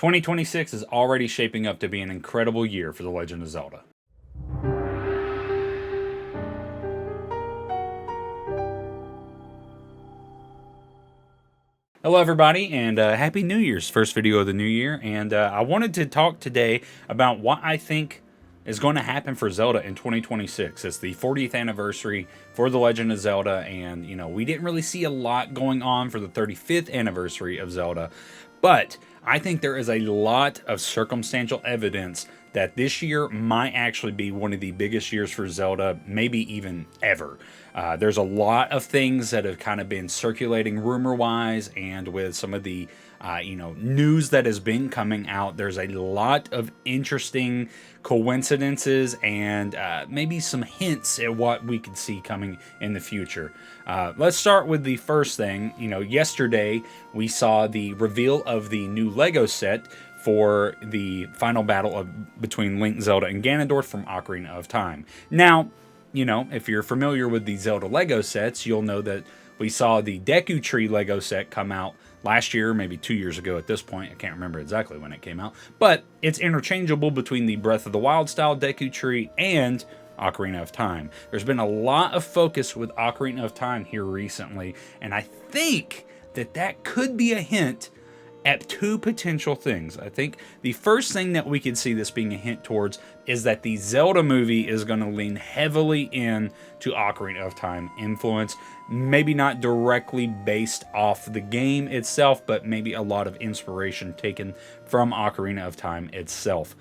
2026 is already shaping up to be an incredible year for The Legend of Zelda. Hello everybody, and Happy New Year's, first video of the new year, and I wanted to talk today about what I think is going to happen for Zelda in 2026. It's the 40th anniversary for The Legend of Zelda, and we didn't really see a lot going on for the 35th anniversary of Zelda, but I think there is a lot of circumstantial evidence that this year might actually be one of the biggest years for Zelda, maybe even ever. There's a lot of things that have kind of been circulating rumor-wise, and with some of the news that has been coming out, there's a lot of interesting coincidences and maybe some hints at what we could see coming in the future. Let's start with the first thing. Yesterday we saw the reveal of the new Lego set for the final battle between Link, Zelda, and Ganondorf from Ocarina of Time. Now, if you're familiar with the Zelda Lego sets, you'll know that we saw the Deku Tree Lego set come out last year, maybe 2 years ago at this point. I can't remember exactly when it came out, but it's interchangeable between the Breath of the Wild style Deku Tree and Ocarina of Time. There's been a lot of focus with Ocarina of Time here recently, and I think that could be a hint at two potential things. I think the first thing that we could see this being a hint towards is that the Zelda movie is going to lean heavily in to Ocarina of Time influence. Maybe not directly based off the game itself, but maybe a lot of inspiration taken from Ocarina of Time itself.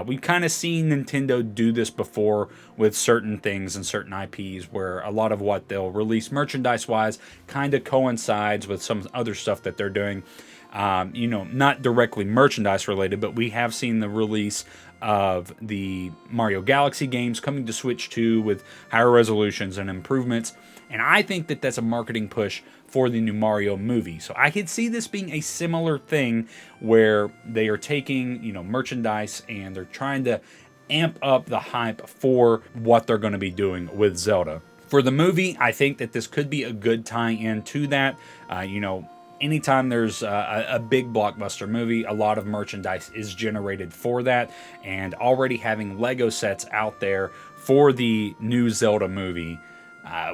We've kind of seen Nintendo do this before with certain things and certain IPs, where a lot of what they'll release merchandise-wise kind of coincides with some other stuff that they're doing. Not directly merchandise related, but we have seen the release of the Mario Galaxy games coming to Switch 2 with higher resolutions and improvements. And I think that that's a marketing push for the new Mario movie. So I could see this being a similar thing where they are taking, merchandise and they're trying to amp up the hype for what they're going to be doing with Zelda. For the movie, I think that this could be a good tie-in to that. Anytime there's a big blockbuster movie, a lot of merchandise is generated for that, and already having Lego sets out there for the new Zelda movie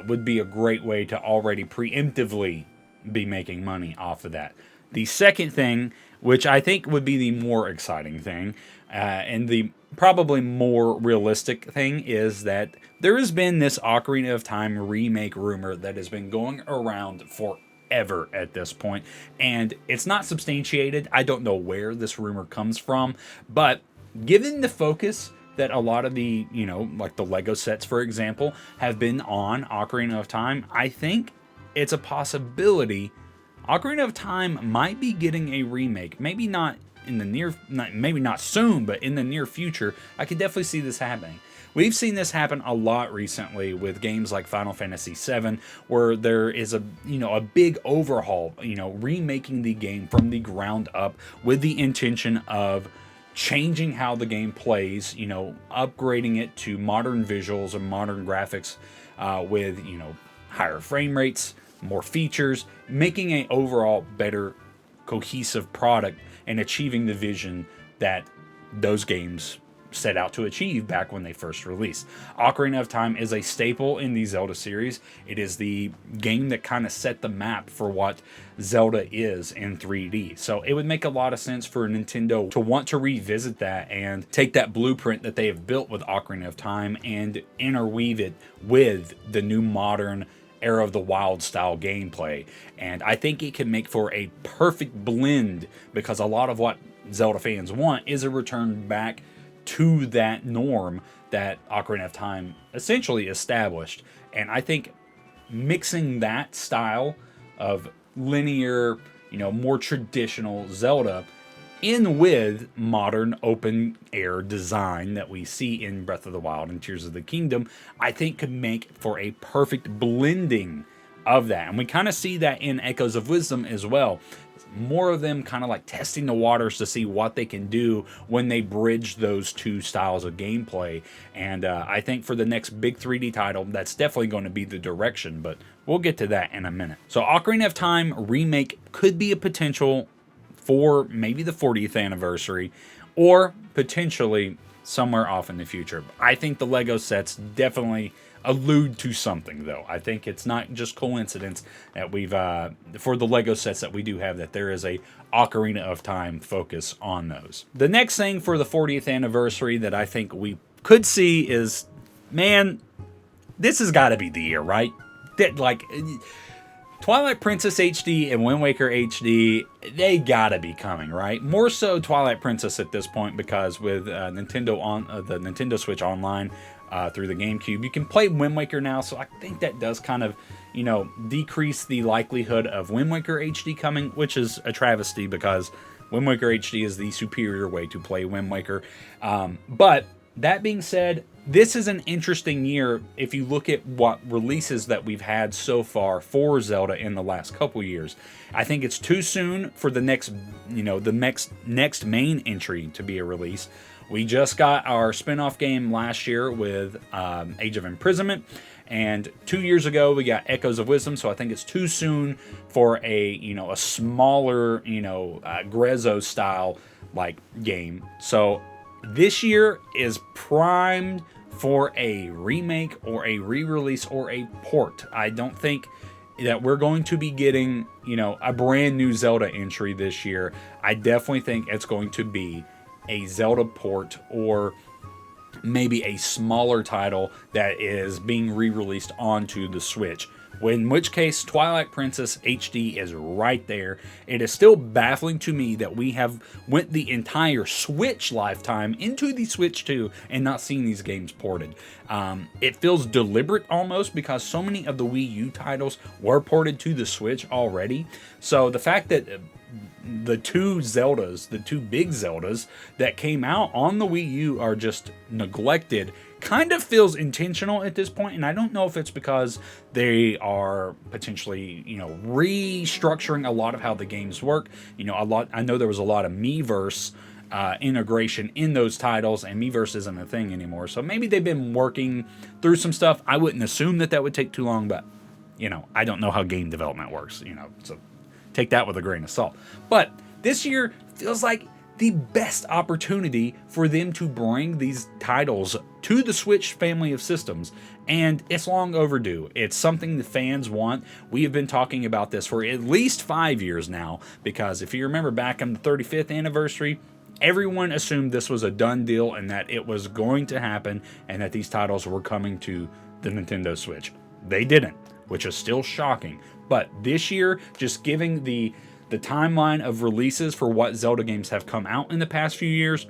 would be a great way to already preemptively be making money off of that. The second thing, which I think would be the more exciting thing, and the probably more realistic thing, is that there has been this Ocarina of Time remake rumor that has been going around for ever at this point, and it's not substantiated. I don't know where this rumor comes from, but given the focus that a lot of the, like the Lego sets, for example, have been on Ocarina of Time, I think it's a possibility Ocarina of Time might be getting a remake. Maybe not in the maybe not soon, but in the near future. I could definitely see this happening. We've seen this happen a lot recently with games like Final Fantasy VII, where there is a big overhaul, remaking the game from the ground up with the intention of changing how the game plays, upgrading it to modern visuals and modern graphics with, higher frame rates, more features, making an overall better cohesive product and achieving the vision that those games set out to achieve back when they first released. Ocarina of Time is a staple in the Zelda series. It is the game that kind of set the map for what Zelda is in 3D. So it would make a lot of sense for Nintendo to want to revisit that and take that blueprint that they have built with Ocarina of Time and interweave it with the new modern Era of the Wild style gameplay. And I think it can make for a perfect blend, because a lot of what Zelda fans want is a return back to that norm that Ocarina of Time essentially established. And I think mixing that style of linear, more traditional Zelda in with modern open air design that we see in Breath of the Wild and Tears of the Kingdom, I think could make for a perfect blending of that. And we kind of see that in Echoes of Wisdom as well. More of them kind of like testing the waters to see what they can do when they bridge those two styles of gameplay. And I think for the next big 3D title, that's definitely going to be the direction, but we'll get to that in a minute. So Ocarina of Time remake could be a potential for maybe the 40th anniversary, or potentially somewhere off in the future. I think the Lego sets definitely allude to something, though. I think it's not just coincidence that we've, for the Lego sets that we do have, that there is a Ocarina of Time focus on those. The next thing for the 40th anniversary that I think we could see is, man, this has got to be the year, right? That, like, Twilight Princess HD and Wind Waker HD, they gotta be coming, right? More so Twilight Princess at this point, because with Nintendo on the Nintendo Switch Online through the GameCube, you can play Wind Waker now. So I think that does kind of, you know, decrease the likelihood of Wind Waker HD coming, which is a travesty because Wind Waker HD is the superior way to play Wind Waker. But that being said, this is an interesting year if you look at what releases that we've had so far for Zelda in the last couple years. I think it's too soon for the next, you know, the next main entry to be a release. We just got our spin-off game last year with Age of Imprisonment, and 2 years ago we got Echoes of Wisdom. So I think it's too soon for a, you know, a smaller, you know, Grezzo style like game. So this year is primed for a remake or a re-release or a port. I don't think that we're going to be getting, you know, a brand new Zelda entry this year. I definitely think it's going to be a Zelda port, or maybe a smaller title that is being re-released onto the Switch. In which case, Twilight Princess HD is right there. It is still baffling to me that we have went the entire Switch lifetime into the Switch 2 and not seen these games ported. It feels deliberate almost, because so many of the Wii U titles were ported to the Switch already. So the fact that the two Zeldas, the two big Zeldas that came out on the Wii U are just neglected, kind of feels intentional at this point. And I don't know if it's because they are potentially, you know, restructuring a lot of how the games work. You know, I know there was a lot of Miiverse integration in those titles, and Miiverse isn't a thing anymore. So maybe they've been working through some stuff. I wouldn't assume that would take too long, but, you know, I don't know how game development works, you know, so take that with a grain of salt. But this year feels like the best opportunity for them to bring these titles to the Switch family of systems, and it's long overdue. It's something the fans want. We have been talking about this for at least 5 years now, because if you remember back on the 35th anniversary, everyone assumed this was a done deal and that it was going to happen and that these titles were coming to the Nintendo Switch. They didn't, which is still shocking. But this year, just giving the timeline of releases for what Zelda games have come out in the past few years,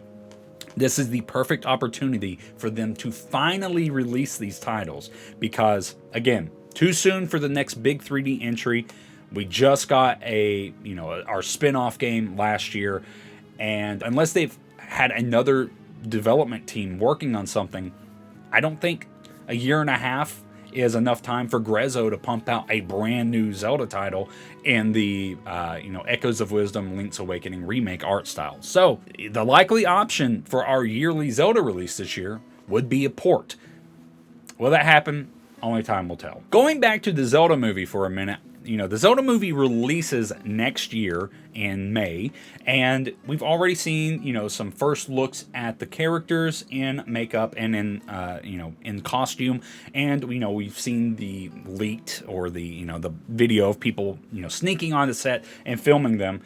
this is the perfect opportunity for them to finally release these titles. Because, again, too soon for the next big 3D entry. We just got our spin-off game last year, and unless they've had another development team working on something, I don't think a year and a half is enough time for Grezzo to pump out a brand new Zelda title in the Echoes of Wisdom, Link's Awakening remake art style. So the likely option for our yearly Zelda release this year would be a port. Will that happen? Only time will tell. Going back to the Zelda movie for a minute, you know, the Zelda movie releases next year in May, and we've already seen, you know, some first looks at the characters in makeup and in costume, and we've seen the leaked, or the video of people sneaking on the set and filming them.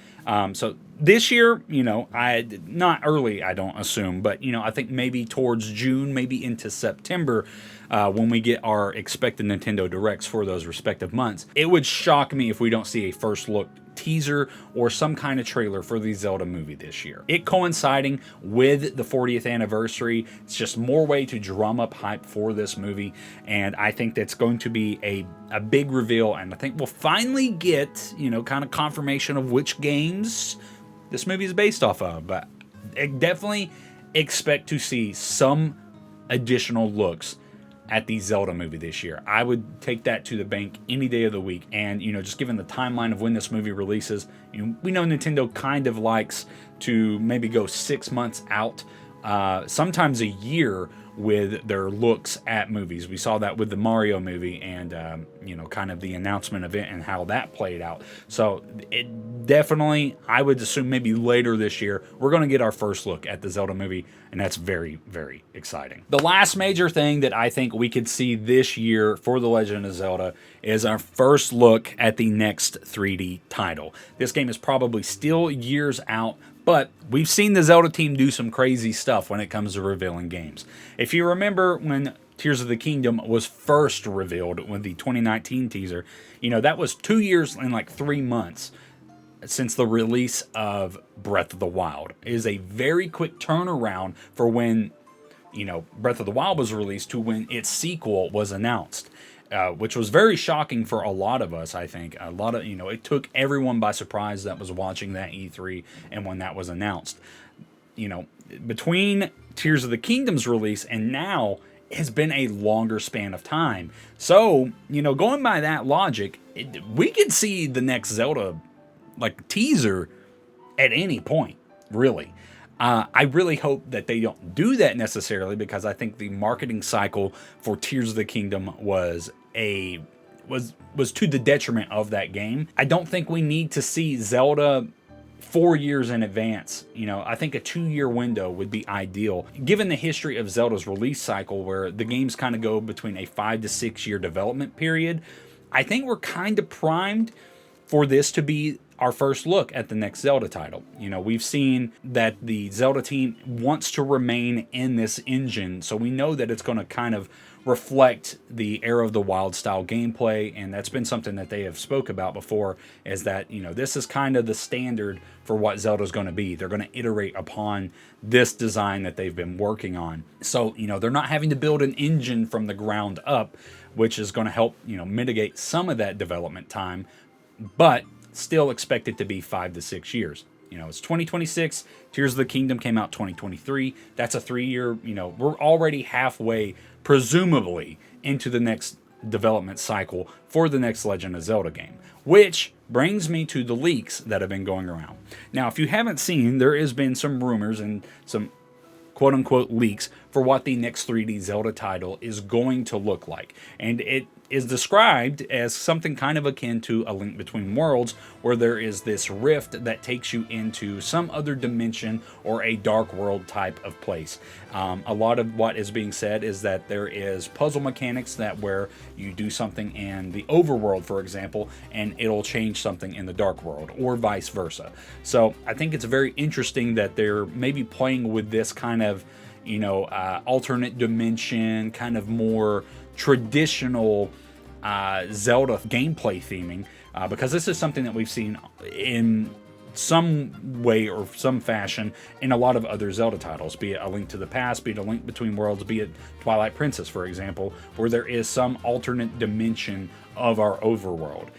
So this year, not early, I don't assume, but I think maybe towards June, maybe into September, when we get our expected Nintendo Directs for those respective months. It would shock me if we don't see a first look teaser or some kind of trailer for the Zelda movie this year. It coinciding with the 40th anniversary, it's just more way to drum up hype for this movie, and I think that's going to be a big reveal, and I think we'll finally get, kind of confirmation of which games this movie is based off of. But I definitely expect to see some additional looks at the Zelda movie this year. I would take that to the bank any day of the week. And, just given the timeline of when this movie releases, we know Nintendo kind of likes to maybe go 6 months out sometimes a year with their looks at movies. We saw that with the Mario movie and, kind of the announcement of it and how that played out. So it definitely, I would assume maybe later this year, we're going to get our first look at the Zelda movie, and that's very, very exciting. The last major thing that I think we could see this year for The Legend of Zelda is our first look at the next 3D title. This game is probably still years out, but we've seen the Zelda team do some crazy stuff when it comes to revealing games. If you remember when Tears of the Kingdom was first revealed with the 2019 teaser, that was 2 years and like 3 months since the release of Breath of the Wild. It is a very quick turnaround for when, Breath of the Wild was released to when its sequel was announced. Which was very shocking for a lot of us, I think. A lot of, it took everyone by surprise that was watching that E3 and when that was announced. Between Tears of the Kingdom's release and now has been a longer span of time. So, going by that logic, we could see the next Zelda, teaser at any point, really. I really hope that they don't do that necessarily, because I think the marketing cycle for Tears of the Kingdom was to the detriment of that game. I don't think we need to see Zelda 4 years in advance. I think a 2-year window would be ideal, given the history of Zelda's release cycle, where the games kind of go between a 5 to 6 year development period. I think we're kind of primed for this to be our first look at the next Zelda title. We've seen that the Zelda team wants to remain in this engine, so we know that it's going to kind of reflect the Era of the Wild style gameplay, and that's been something that they have spoke about before, is that, this is kind of the standard for what Zelda's going to be. They're going to iterate upon this design that they've been working on. So, they're not having to build an engine from the ground up, which is going to help, mitigate some of that development time, but still expect it to be 5 to 6 years. It's 2026. Tears of the Kingdom came out 2023. That's a 3-year, we're already halfway, presumably, into the next development cycle for the next Legend of Zelda game. Which brings me to the leaks that have been going around. Now, if you haven't seen, there has been some rumors and some quote-unquote leaks for what the next 3D Zelda title is going to look like. And it is described as something kind of akin to A Link Between Worlds, where there is this rift that takes you into some other dimension or a dark world type of place. A lot of what is being said is that there is puzzle mechanics that where you do something in the overworld, for example, and it'll change something in the dark world, or vice versa. So I think it's very interesting that they're maybe playing with this kind of, alternate dimension, kind of more traditional Zelda gameplay theming, because this is something that we've seen in some way or some fashion in a lot of other Zelda titles, be it A Link to the Past, be it A Link Between Worlds, be it Twilight Princess, for example, where there is some alternate dimension of our overworld.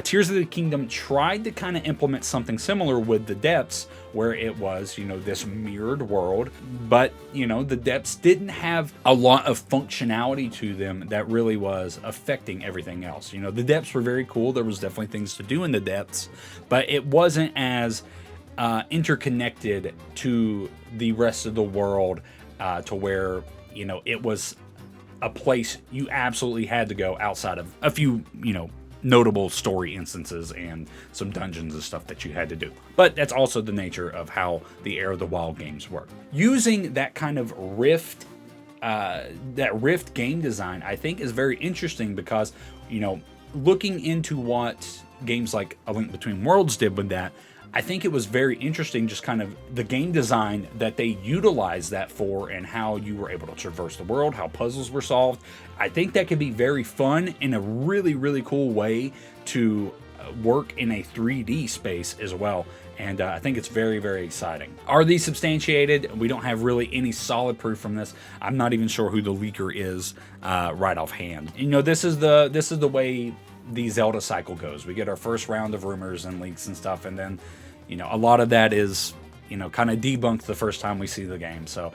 Tears of the Kingdom tried to kind of implement something similar with the Depths, where it was, this mirrored world, but, the Depths didn't have a lot of functionality to them that really was affecting everything else. The Depths were very cool. There was definitely things to do in the Depths, but it wasn't as interconnected to the rest of the world to where, it was a place you absolutely had to go outside of a few, notable story instances and some dungeons and stuff that you had to do. But that's also the nature of how the Era of the Wild games work. Using that kind of Rift game design, I think is very interesting because, looking into what games like A Link Between Worlds did with that, I think it was very interesting, just kind of the game design that they utilized that for, and how you were able to traverse the world, how puzzles were solved. I think that could be very fun in a really, really cool way to work in a 3D space as well. And I think it's very, very exciting. Are these substantiated? We don't have really any solid proof from this. I'm not even sure who the leaker is right offhand. This is the way the Zelda cycle goes. We get our first round of rumors and leaks and stuff, and then a lot of that is kind of debunked the first time we see the game. So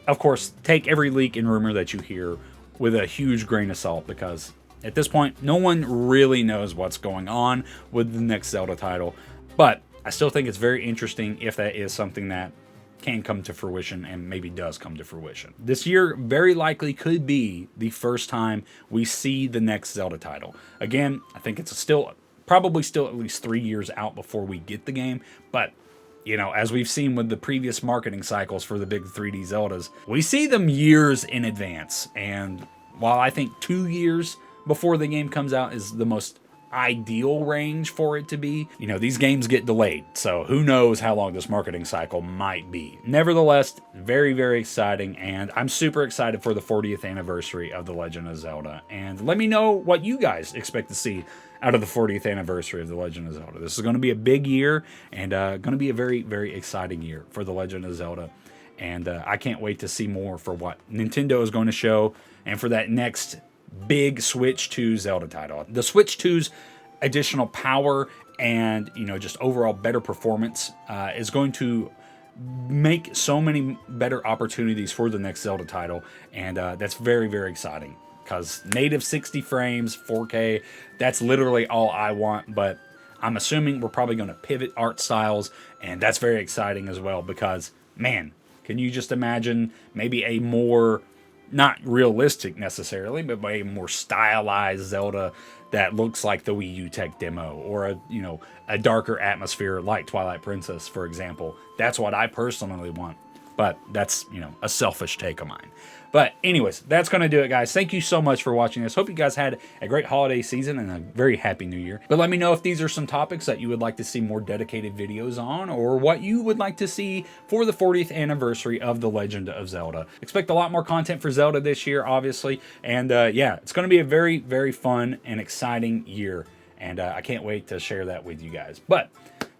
of course, take every leak and rumor that you hear with a huge grain of salt, because at this point no one really knows what's going on with the next Zelda title. But I still think it's very interesting if that is something that can come to fruition and maybe does come to fruition. This year very likely could be the first time we see the next Zelda title. Again, I think it's probably still at least 3 years out before we get the game, but you know, as we've seen with the previous marketing cycles for the big 3D Zeldas, we see them years in advance. And while I think 2 years before the game comes out is the most ideal range for it to be, you know, these games get delayed. So who knows how long this marketing cycle might be. Nevertheless, very, very exciting. And I'm super excited for the 40th anniversary of The Legend of Zelda. And let me know what you guys expect to see out of the 40th anniversary of The Legend of Zelda. This is going to be a big year and going to be a very, very exciting year for The Legend of Zelda. And I can't wait to see more for what Nintendo is going to show and for that next big Switch 2 Zelda title. The Switch 2's additional power and, you know, just overall better performance is going to make so many better opportunities for the next Zelda title. And that's very, very exciting. Because native 60 frames, 4K, that's literally all I want. But I'm assuming we're probably going to pivot art styles, and that's very exciting as well. Because, man, can you just imagine maybe a more, not realistic necessarily, but a more stylized Zelda that looks like the Wii U tech demo, or a darker atmosphere like Twilight Princess, for example. That's what I personally want. But that's, a selfish take of mine. But anyways, that's going to do it, guys. Thank you so much for watching this. Hope you guys had a great holiday season and a very happy new year. But let me know if these are some topics that you would like to see more dedicated videos on, or what you would like to see for the 40th anniversary of The Legend of Zelda. Expect a lot more content for Zelda this year, obviously. And yeah, it's going to be a very, very fun and exciting year. And I can't wait to share that with you guys. But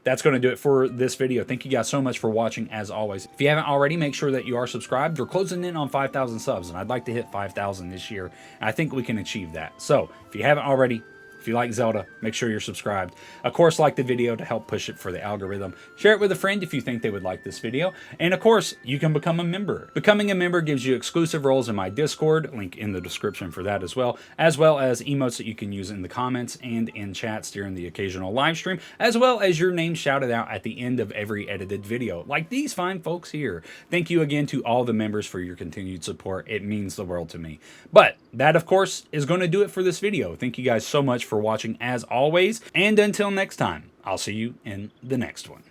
that's going to do it for this video. Thank you guys so much for watching, as always. If you haven't already, make sure that you are subscribed. We're closing in on 5,000 subs, and I'd like to hit 5,000 this year. And I think we can achieve that. So, if you haven't already, if you like Zelda, make sure you're subscribed. Of course, like the video to help push it for the algorithm. Share it with a friend if you think they would like this video. And of course, you can become a member. Becoming a member gives you exclusive roles in my Discord, link in the description for that as well as emotes that you can use in the comments and in chats during the occasional live stream, as well as your name shouted out at the end of every edited video, like these fine folks here. Thank you again to all the members for your continued support. It means the world to me. But that, of course, is going to do it for this video. Thank you guys so much for watching, as always, and until next time, I'll see you in the next one.